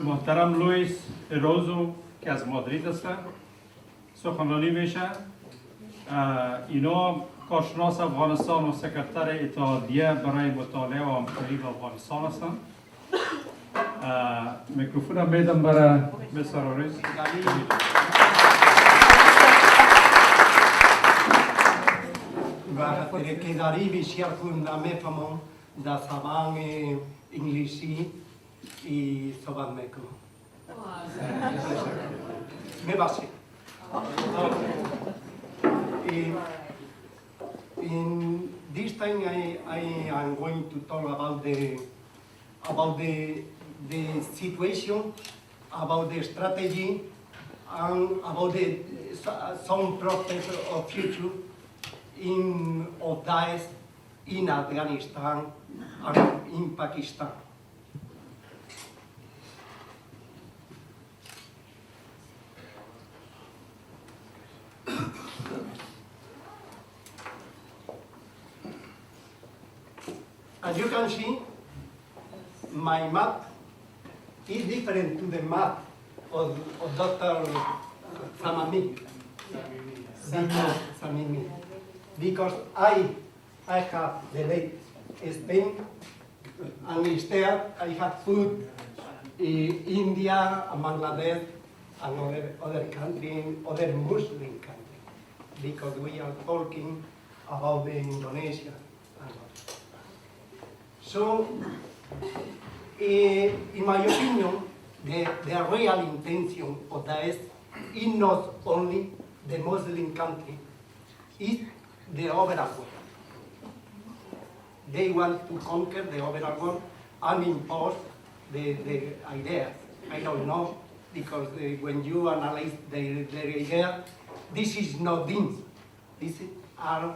محترم لوئیس روزو که از مادرید هستن سخنرانی میشه. اینا کارشناس افغانستان و سکرتر اتحادیه برای مطالعه و همکاری با افغانستان هستن. میکروفون میدم برای مستر آریس. و ترکیداری بسیار خوب نمیفهمم در زبان انگلیسی ای صحبت میکنم. میبخشید. In this time, I am going to talk about the situation, about the strategy, and about some prospects of future of Daesh in Afghanistan and in Pakistan. As you can see, my map is different to the map of Dr. Samimi. Because I have the late Spain, and instead I have put India and Bangladesh and other countries, other Muslim countries, because we are talking about the Indonesia. So, in my opinion, the real intention of Daesh is not only the Muslim country, it's the overall world. They want to conquer the overall world and impose the ideas. I don't know, because when you analyze their idea, this is not things. These are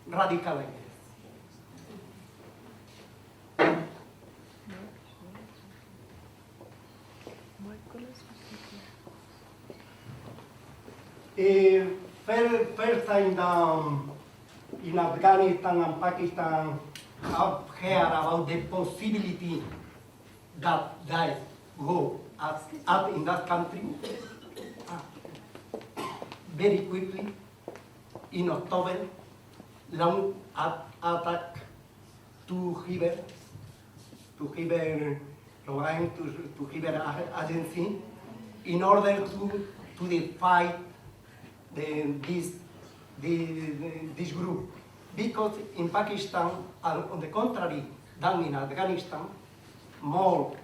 radical ideas. First time in Afghanistan and Pakistan, I've heard about the possibility that Daesh go up in that country very quickly. In October, long attack to Hiver program, to Hiver agency, in order to defy this group. Because in Pakistan, on the contrary than in Afghanistan, more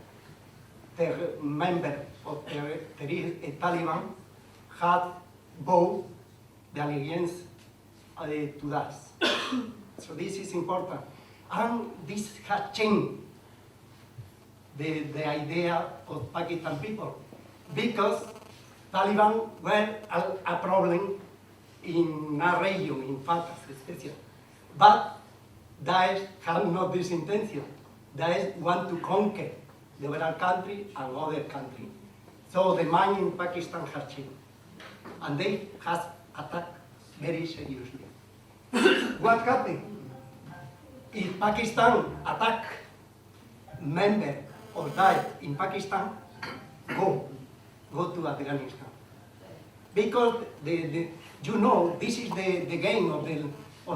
members of the Taliban had vowed the allegiance to us. So this is important. And this has changed the idea of Pakistan people, because Taliban were a problem in a region, in fact, especially. But Daesh had not this intention. Daesh want to conquer the overall country and other countries. So the mind in Pakistan has changed. And they have attacked very seriously. What happened? If Pakistan attack member or Daesh in Pakistan, go to Afghanistan. Because you know, this is the game of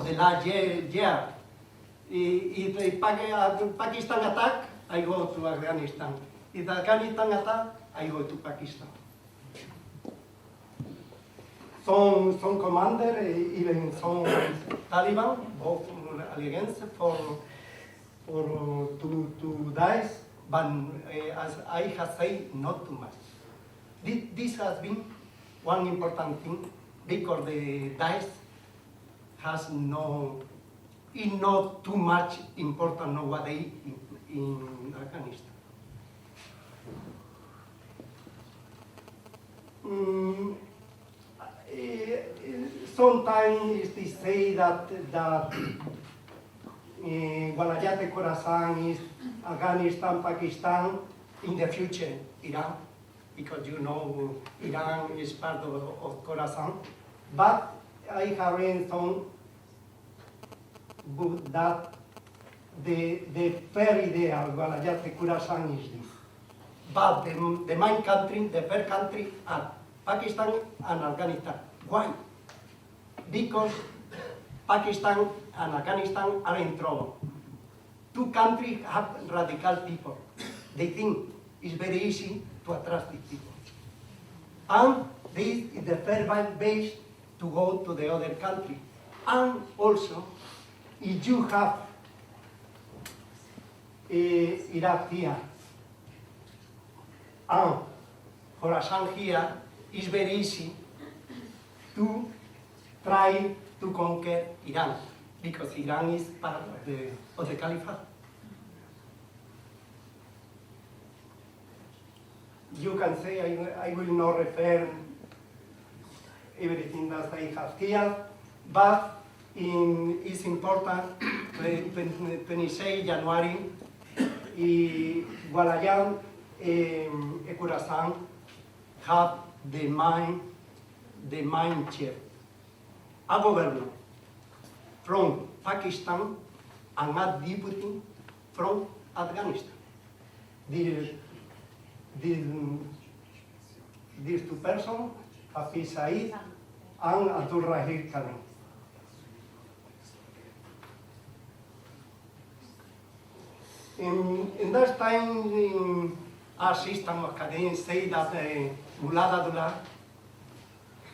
the last year. If Pakistan attack, I go to Afghanistan. If Afghanistan attack, I go to Pakistan. Some commander, even some Taliban, both against to Daesh, but as I have said, not too much. This has been one important thing, because the Daesh has is not too much important nowadays in Afghanistan. Sometimes they say that Guanayate Khorasan is Afghanistan, Pakistan, in the future Iran, because you know Iran is part of Khorasan. But I have read some book that the fair idea of Gualayate Khorasan is this. But the main country, the fair country are Pakistan and Afghanistan. Why? Because Pakistan and Afghanistan are in trouble. Two countries have radical people. They think it's very easy to attract these people. And this is the fair base to go to the other country. And also, if you have Iraq here, and Khorasan here, it's very easy to try to conquer Iran, because Iran is part of the Caliphate. You can say, I will not refer everything that I have here, but it's important, 26 January, Gualayan and Khorasan have the main chief, a governor from Pakistan and a deputy from Afghanistan. These two persons, Hafiz Saeed and Abdul Rahim Khan. In that time, our system of academics say that Mullah Abdullah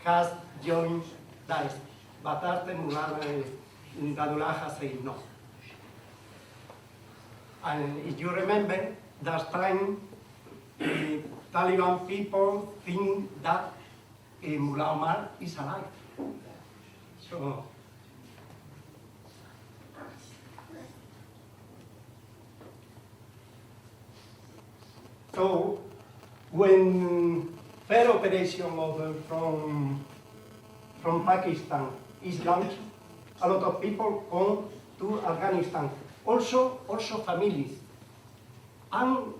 has joined Daesh, but after Mullah Abdullah has said no. And if you remember, that time Taliban people think that Mullah Omar is alive. So when fair operation from Pakistan is launched, a lot of people come to Afghanistan. Also families. And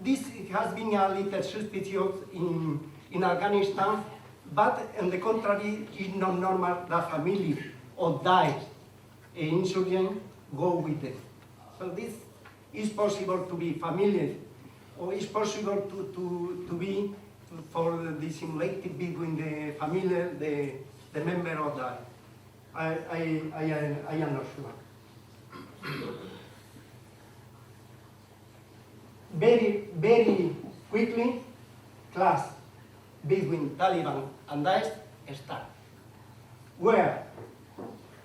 this has been a little suspicious in Afghanistan, but on the contrary, it's not normal that family of Daesh insurgents go with them. So this is possible to be familiar, or it's possible to be for the simulated between the family, the member of Daesh. I am not sure. Very quickly, clash between Taliban and Daesh start. Where?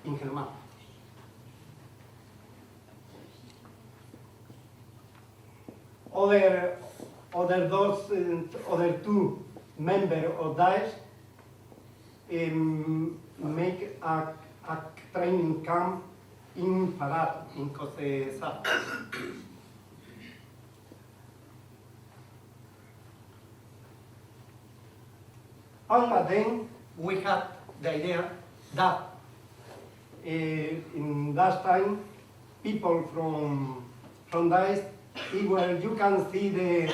In Helmand. Other two members of Daesh make a training camp in Faroe, in Conferece. And then we had the idea that in that time, people from Daesh, where you can see the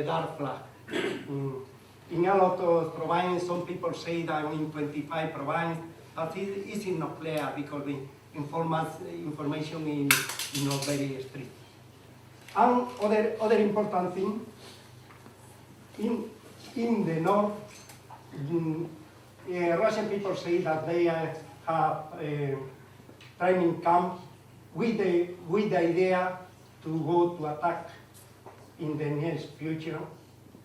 dark flag. In a lot of provinces, some people say that in 25 provinces, but it is not clear because the information is not very strict. And other important thing, in the north, Russian people say that they have a training camp with the idea to go to attack in the near future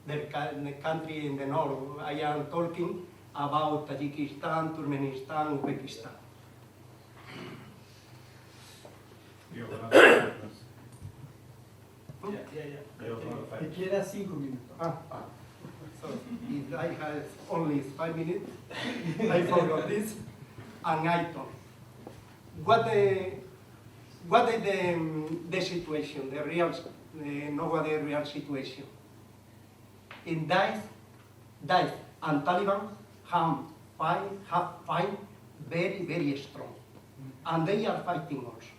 the country in the north. I am talking about Tajikistan, Turkmenistan, Uzbekistan. Te queda 5 minutos. So if I have only 5 minutes, I forgot this, and I talk. What is the situation, the real situation? In Daesh and Taliban have fight very strong, and they are fighting also.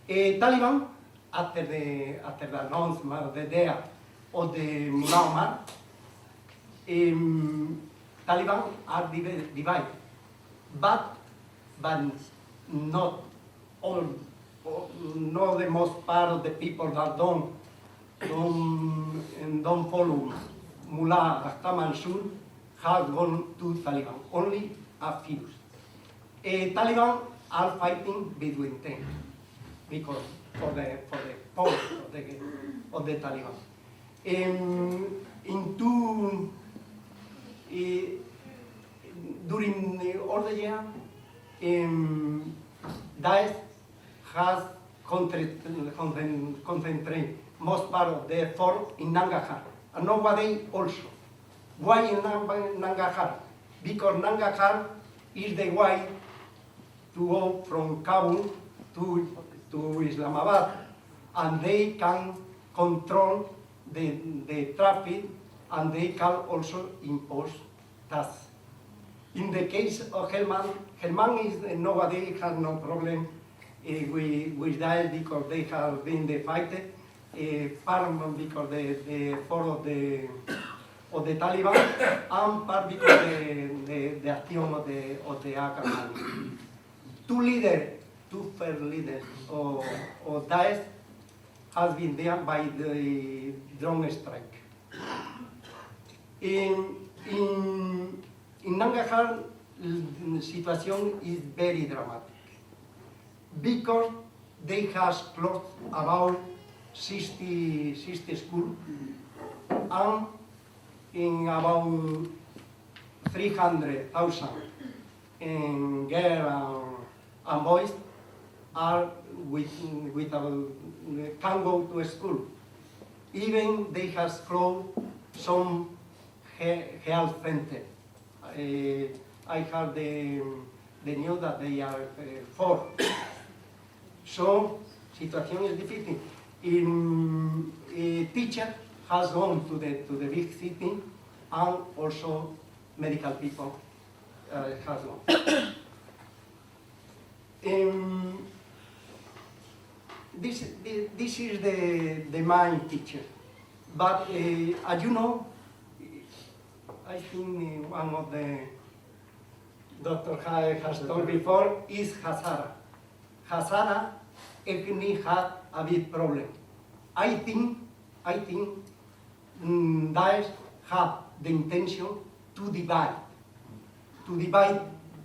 Taliban, after the announcement of the death of the Mullah Omar, Taliban are divided, but not not the most part of the people that don't follow Mullah Mansur have gone to Taliban. Only a few. Taliban are fighting between them because for the power of the Taliban. During all the year, Daesh has concentrated most part of the effort in Nangarhar, and nowadays also. Why in Nangarhar? Because Nangarhar is the way to go from Kabul to Islamabad, and they can control the traffic, and they can also impose taxes. In the case of Helmand is nowadays has no problem with that because they have been the fighter, part because the force of the Taliban, and part because the action of the Afghanistan. Two first leaders of Daesh has been there by the drone strike. In Nangarhar, the situation is very dramatic because they have closed about 60 schools, and in about 300,000 girls and boys are can go to school. Even they have closed some health centers. I heard the news that they are 4. So, situation is difficult. A teacher has gone to the big city, and also medical people has gone. This is the main picture. But as you know, I think one of the Dr. has told before is Hazara. Hazara ethnic had a big problem. I think Daesh have the intention to divide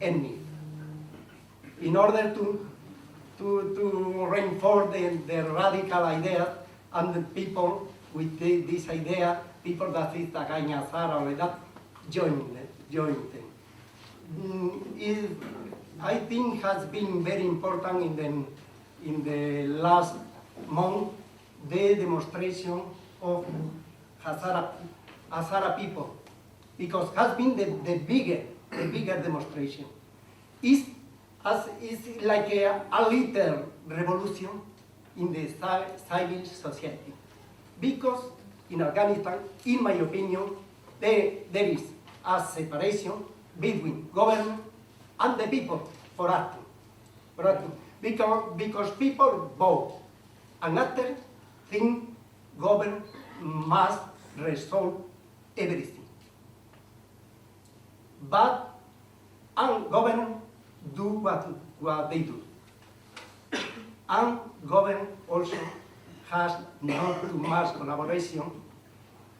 ethnic in order to reinforce the radical idea, and the people with this idea, people that is against Hazara or that, join them. I think has been very important in the last month, the demonstration of Hazara people, because has been the bigger demonstration. It's like a little revolution in the civil society, because in Afghanistan, in my opinion, there is a separation between government and the people for acting. Because people vote, and after think government must resolve everything. But government do what they do. And government also has not too much collaboration.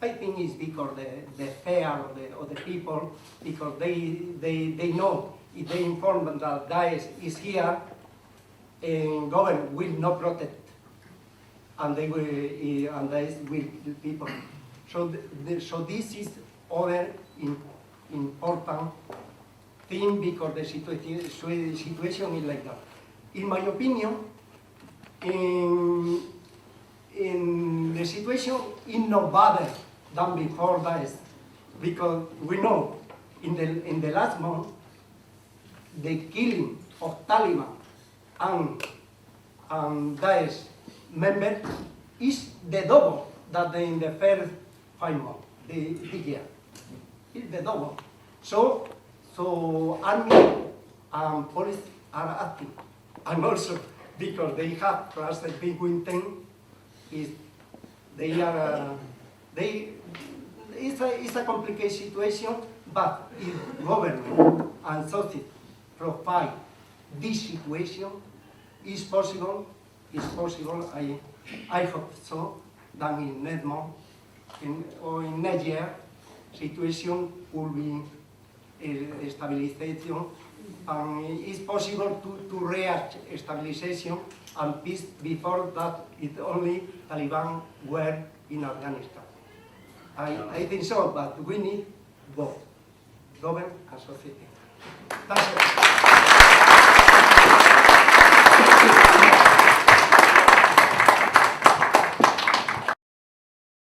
I think it's because the fear of the people, because they know if they inform them that Daesh is here, and government will not protect, and they will, and Daesh will kill people. So this is other important thing, because the situation is like that. In my opinion, in the situation is no better than before Daesh, because we know in the last month the killing of Taliban and Daesh members is the double that in the first 5 months this year. It's the double. So army and police are acting, and also because they have trusted between them, it's a complicated situation. But if government and society provide this situation, it's possible, I hope so, that in next month or in next year, situation will be a stabilization, and it's possible to reach stabilization and peace before that it only Taliban were in Afghanistan. I think so, but we need both, government and society. That's it.